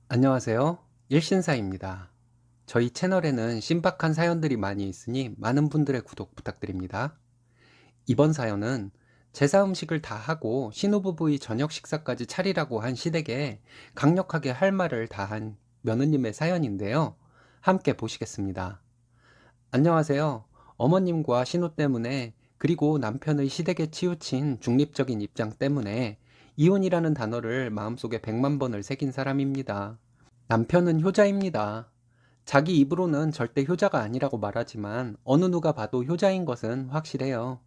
안녕하세요. 일신사입니다. 저희 채널에는 신박한 사연들이 많이 있으니 많은 분들의 구독 부탁드립니다. 이번 사연은 제사 음식을 다 하고 신혼부부의 저녁 식사까지 차리라고 한 시댁에 강력하게 할 말을 다한 며느님의 사연인데요. 함께 보시겠습니다. 안녕하세요. 어머님과 신호 때문에 그리고 남편의 시댁에 치우친 중립적인 입장 때문에 이혼이라는 단어를 마음속에 100만 번을 새긴 사람입니다. 남편은 효자입니다. 자기 입으로는 절대 효자가 아니라고 말하지만 어느 누가 봐도 효자인 것은 확실해요.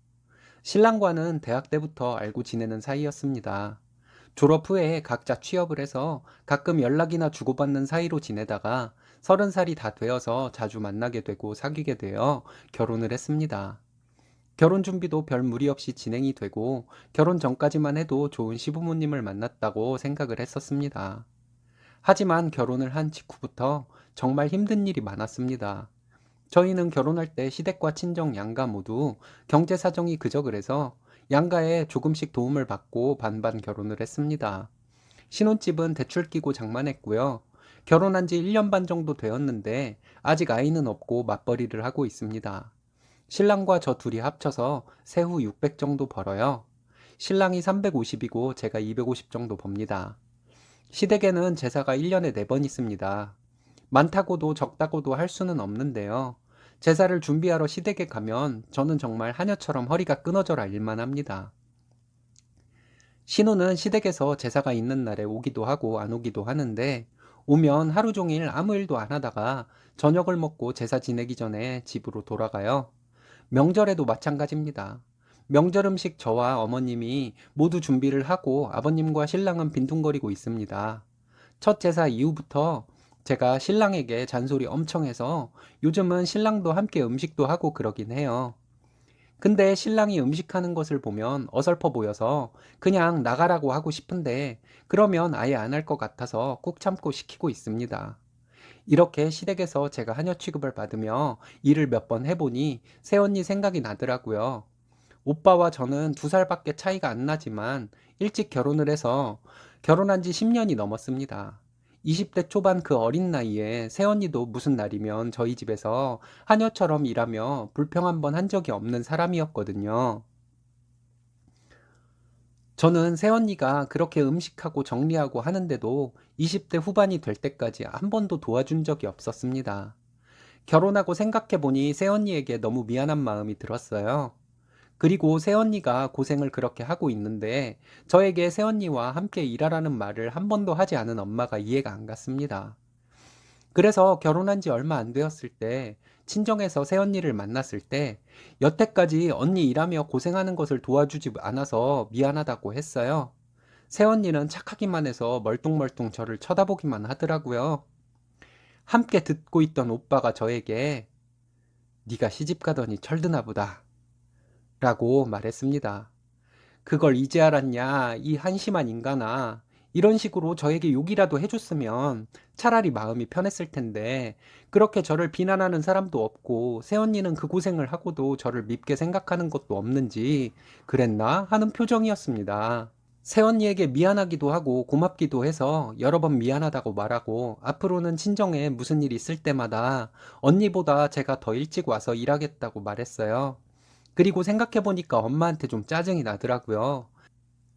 신랑과는 대학 때부터 알고 지내는 사이였습니다. 졸업 후에 각자 취업을 해서 가끔 연락이나 주고받는 사이로 지내다가 30살이 다 되어서 자주 만나게 되고 사귀게 되어 결혼을 했습니다. 결혼 준비도 별 무리 없이 진행이 되고 결혼 전까지만 해도 좋은 시부모님을 만났다고 생각을 했었습니다. 하지만 결혼을 한 직후부터 정말 힘든 일이 많았습니다. 저희는 결혼할 때 시댁과 친정 양가 모두 경제 사정이 그저 그래서 양가에 조금씩 도움을 받고 반반 결혼을 했습니다. 신혼집은 대출 끼고 장만했고요. 결혼한 지 1년 반 정도 되었는데 아직 아이는 없고 맞벌이를 하고 있습니다. 신랑과 저 둘이 합쳐서 세후 600 정도 벌어요. 신랑이 350이고 제가 250 정도 법니다. 시댁에는 제사가 1년에 4번 있습니다. 많다고도 적다고도 할 수는 없는데요. 제사를 준비하러 시댁에 가면 저는 정말 하녀처럼 허리가 끊어져라 일만 합니다. 신우는 시댁에서 제사가 있는 날에 오기도 하고 안 오기도 하는데 오면 하루 종일 아무 일도 안 하다가 저녁을 먹고 제사 지내기 전에 집으로 돌아가요. 명절에도 마찬가지입니다. 명절 음식 저와 어머님이 모두 준비를 하고 아버님과 신랑은 빈둥거리고 있습니다. 첫 제사 이후부터 제가 신랑에게 잔소리 엄청 해서 요즘은 신랑도 함께 음식도 하고 그러긴 해요. 근데 신랑이 음식하는 것을 보면 어설퍼 보여서 그냥 나가라고 하고 싶은데 그러면 아예 안 할 것 같아서 꾹 참고 시키고 있습니다. 이렇게 시댁에서 제가 하녀 취급을 받으며 일을 몇 번 해보니 새언니 생각이 나더라고요. 오빠와 저는 2살밖에 차이가 안 나지만 일찍 결혼을 해서 결혼한 지 10년이 넘었습니다. 20대 초반 그 어린 나이에 새언니도 무슨 날이면 저희 집에서 하녀처럼 일하며 불평 한 번 한 적이 없는 사람이었거든요. 저는 새언니가 그렇게 음식하고 정리하고 하는데도 20대 후반이 될 때까지 한 번도 도와준 적이 없었습니다. 결혼하고 생각해보니 새언니에게 너무 미안한 마음이 들었어요. 그리고 새언니가 고생을 그렇게 하고 있는데 저에게 새언니와 함께 일하라는 말을 한 번도 하지 않은 엄마가 이해가 안 갔습니다. 그래서 결혼한 지 얼마 안 되었을 때 친정에서 새언니를 만났을 때 여태까지 언니 일하며 고생하는 것을 도와주지 않아서 미안하다고 했어요. 새언니는 착하기만 해서 멀뚱멀뚱 저를 쳐다보기만 하더라고요. 함께 듣고 있던 오빠가 저에게 네가 시집 가더니 철드나 보다 라고 말했습니다. 그걸 이제 알았냐, 이 한심한 인간아. 이런 식으로 저에게 욕이라도 해줬으면 차라리 마음이 편했을 텐데, 그렇게 저를 비난하는 사람도 없고, 새언니는 그 고생을 하고도 저를 밉게 생각하는 것도 없는지, 그랬나? 하는 표정이었습니다. 새언니에게 미안하기도 하고 고맙기도 해서 여러 번 미안하다고 말하고, 앞으로는 친정에 무슨 일 있을 때마다 언니보다 제가 더 일찍 와서 일하겠다고 말했어요. 그리고 생각해보니까 엄마한테 좀 짜증이 나더라고요.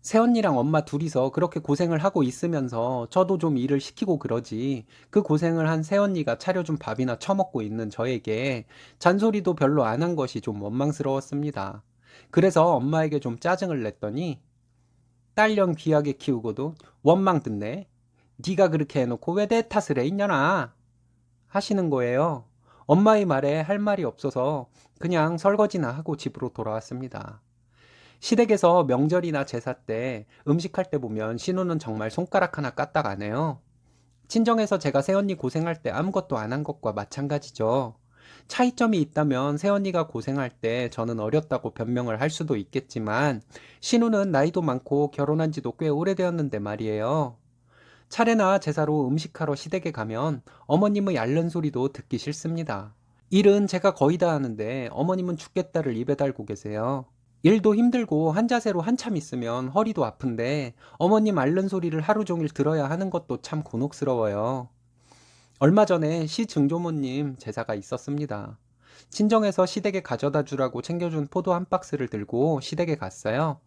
새언니랑 엄마 둘이서 그렇게 고생을 하고 있으면서 저도 좀 일을 시키고 그러지. 그 고생을 한 새언니가 차려준 밥이나 처먹고 있는 저에게 잔소리도 별로 안 한 것이 좀 원망스러웠습니다. 그래서 엄마에게 좀 짜증을 냈더니 딸년 귀하게 키우고도 원망 듣네. 네가 그렇게 해놓고 왜 내 탓을 해, 있냐나. 하시는 거예요. 엄마의 말에 할 말이 없어서 그냥 설거지나 하고 집으로 돌아왔습니다. 시댁에서 명절이나 제사 때 음식할 때 보면 신우는 정말 손가락 하나 까딱 안 해요. 친정에서 제가 새언니 고생할 때 아무것도 안 한 것과 마찬가지죠. 차이점이 있다면 새언니가 고생할 때 저는 어렸다고 변명을 할 수도 있겠지만 신우는 나이도 많고 결혼한 지도 꽤 오래되었는데 말이에요. 차례나 제사로 음식하러 시댁에 가면 어머님의 앓는 소리도 듣기 싫습니다. 일은 제가 거의 다 하는데 어머님은 죽겠다를 입에 달고 계세요. 일도 힘들고 한 자세로 한참 있으면 허리도 아픈데 어머님 앓는 소리를 하루 종일 들어야 하는 것도 참 곤혹스러워요. 얼마 전에 시증조모님 제사가 있었습니다. 친정에서 시댁에 가져다 주라고 챙겨준 포도 한 박스를 들고 시댁에 갔어요.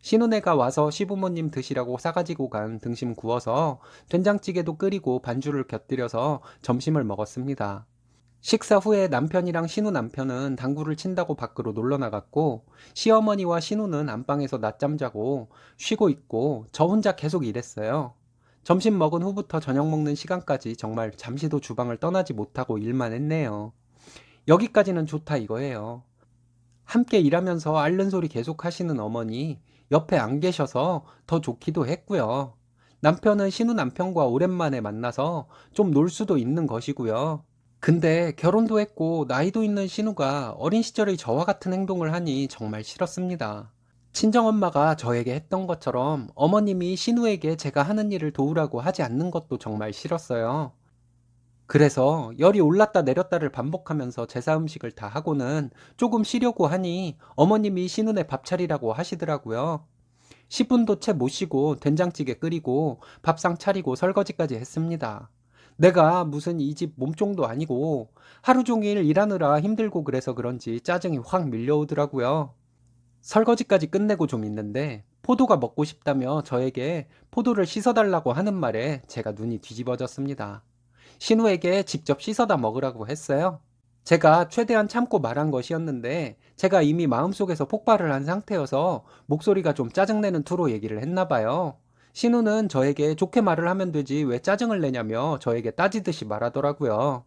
신혼애가 와서 시부모님 드시라고 싸가지고 간 등심 구워서 된장찌개도 끓이고 반주를 곁들여서 점심을 먹었습니다. 식사 후에 남편이랑 신우 남편은 당구를 친다고 밖으로 놀러 나갔고, 시어머니와 신우는 안방에서 낮잠 자고 쉬고 있고 저 혼자 계속 일했어요. 점심 먹은 후부터 저녁 먹는 시간까지 정말 잠시도 주방을 떠나지 못하고 일만 했네요. 여기까지는 좋다 이거예요. 함께 일하면서 앓는 소리 계속 하시는 어머니 옆에 안 계셔서 더 좋기도 했고요. 남편은 신우 남편과 오랜만에 만나서 좀 놀 수도 있는 것이고요. 근데 결혼도 했고 나이도 있는 신우가 어린 시절의 저와 같은 행동을 하니 정말 싫었습니다. 친정엄마가 저에게 했던 것처럼 어머님이 신우에게 제가 하는 일을 도우라고 하지 않는 것도 정말 싫었어요. 그래서 열이 올랐다 내렸다를 반복하면서 제사 음식을 다 하고는 조금 쉬려고 하니 어머님이 신우네 밥 차리라고 하시더라고요. 10분도 채 못 쉬고 된장찌개 끓이고 밥상 차리고 설거지까지 했습니다. 내가 무슨 이 집 몸종도 아니고 하루 종일 일하느라 힘들고 그래서 그런지 짜증이 확 밀려오더라고요. 설거지까지 끝내고 좀 있는데 포도가 먹고 싶다며 저에게 포도를 씻어달라고 하는 말에 제가 눈이 뒤집어졌습니다. 신우에게 직접 씻어다 먹으라고 했어요. 제가 최대한 참고 말한 것이었는데 제가 이미 마음속에서 폭발을 한 상태여서 목소리가 좀 짜증내는 투로 얘기를 했나 봐요. 신우는 저에게 좋게 말을 하면 되지 왜 짜증을 내냐며 저에게 따지듯이 말하더라고요.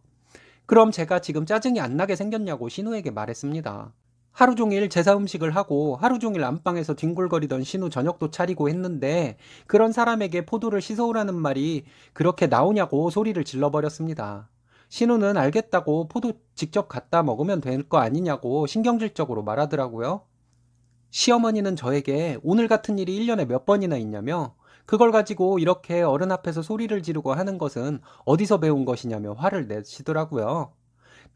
그럼 제가 지금 짜증이 안 나게 생겼냐고 신우에게 말했습니다. 하루 종일 제사 음식을 하고 하루 종일 안방에서 뒹굴거리던 신우 저녁도 차리고 했는데 그런 사람에게 포도를 씻어오라는 말이 그렇게 나오냐고 소리를 질러버렸습니다. 신우는 알겠다고 포도 직접 갖다 먹으면 될 거 아니냐고 신경질적으로 말하더라고요. 시어머니는 저에게 오늘 같은 일이 1년에 몇 번이나 있냐며 그걸 가지고 이렇게 어른 앞에서 소리를 지르고 하는 것은 어디서 배운 것이냐며 화를 내시더라고요.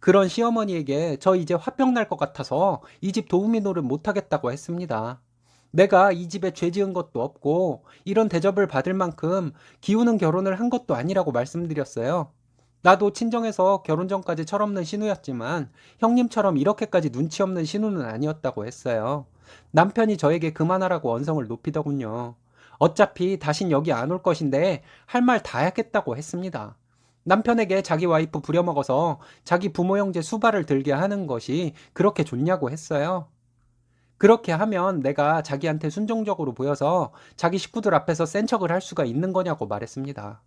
그런 시어머니에게 저 이제 화병 날 것 같아서 이 집 도우미 노릇 못하겠다고 했습니다. 내가 이 집에 죄 지은 것도 없고 이런 대접을 받을 만큼 기우는 결혼을 한 것도 아니라고 말씀드렸어요. 나도 친정에서 결혼 전까지 철없는 신우였지만 형님처럼 이렇게까지 눈치 없는 신우는 아니었다고 했어요. 남편이 저에게 그만하라고 언성을 높이더군요. 어차피 다신 여기 안 올 것인데 할 말 다 했겠다고 했습니다. 남편에게 자기 와이프 부려먹어서 자기 부모 형제 수발을 들게 하는 것이 그렇게 좋냐고 했어요. 그렇게 하면 내가 자기한테 순종적으로 보여서 자기 식구들 앞에서 센 척을 할 수가 있는 거냐고 말했습니다.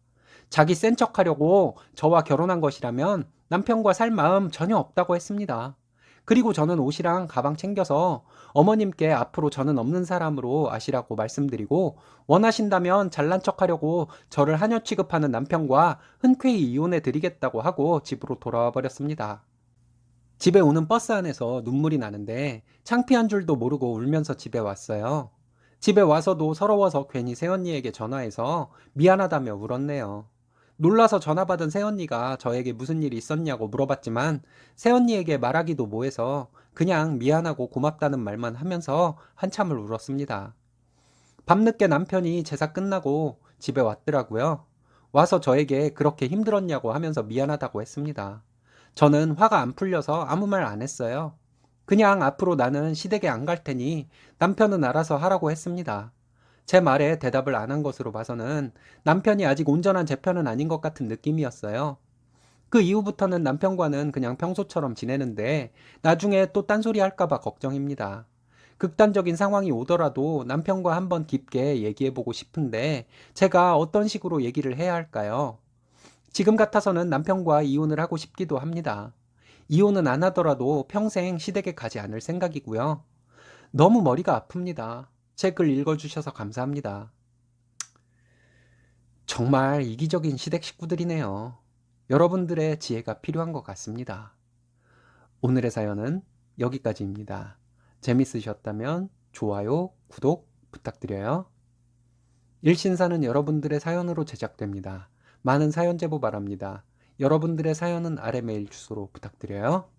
자기 센 척하려고 저와 결혼한 것이라면 남편과 살 마음 전혀 없다고 했습니다. 그리고 저는 옷이랑 가방 챙겨서 어머님께 앞으로 저는 없는 사람으로 아시라고 말씀드리고 원하신다면 잘난 척하려고 저를 하녀 취급하는 남편과 흔쾌히 이혼해 드리겠다고 하고 집으로 돌아와 버렸습니다. 집에 오는 버스 안에서 눈물이 나는데 창피한 줄도 모르고 울면서 집에 왔어요. 집에 와서도 서러워서 괜히 새언니에게 전화해서 미안하다며 울었네요. 놀라서 전화 받은 새언니가 저에게 무슨 일이 있었냐고 물어봤지만 새언니에게 말하기도 뭐해서 그냥 미안하고 고맙다는 말만 하면서 한참을 울었습니다. 밤늦게 남편이 제사 끝나고 집에 왔더라고요. 와서 저에게 그렇게 힘들었냐고 하면서 미안하다고 했습니다. 저는 화가 안 풀려서 아무 말 안 했어요. 그냥 앞으로 나는 시댁에 안 갈 테니 남편은 알아서 하라고 했습니다. 제 말에 대답을 안 한 것으로 봐서는 남편이 아직 온전한 제 편은 아닌 것 같은 느낌이었어요. 그 이후부터는 남편과는 그냥 평소처럼 지내는데 나중에 또 딴소리 할까봐 걱정입니다. 극단적인 상황이 오더라도 남편과 한번 깊게 얘기해보고 싶은데 제가 어떤 식으로 얘기를 해야 할까요? 지금 같아서는 남편과 이혼을 하고 싶기도 합니다. 이혼은 안 하더라도 평생 시댁에 가지 않을 생각이고요. 너무 머리가 아픕니다. 제 글 읽어주셔서 감사합니다. 정말 이기적인 시댁 식구들이네요. 여러분들의 지혜가 필요한 것 같습니다. 오늘의 사연은 여기까지입니다. 재밌으셨다면 좋아요, 구독 부탁드려요. 일신사는 여러분들의 사연으로 제작됩니다. 많은 사연 제보 바랍니다. 여러분들의 사연은 아래 메일 주소로 부탁드려요.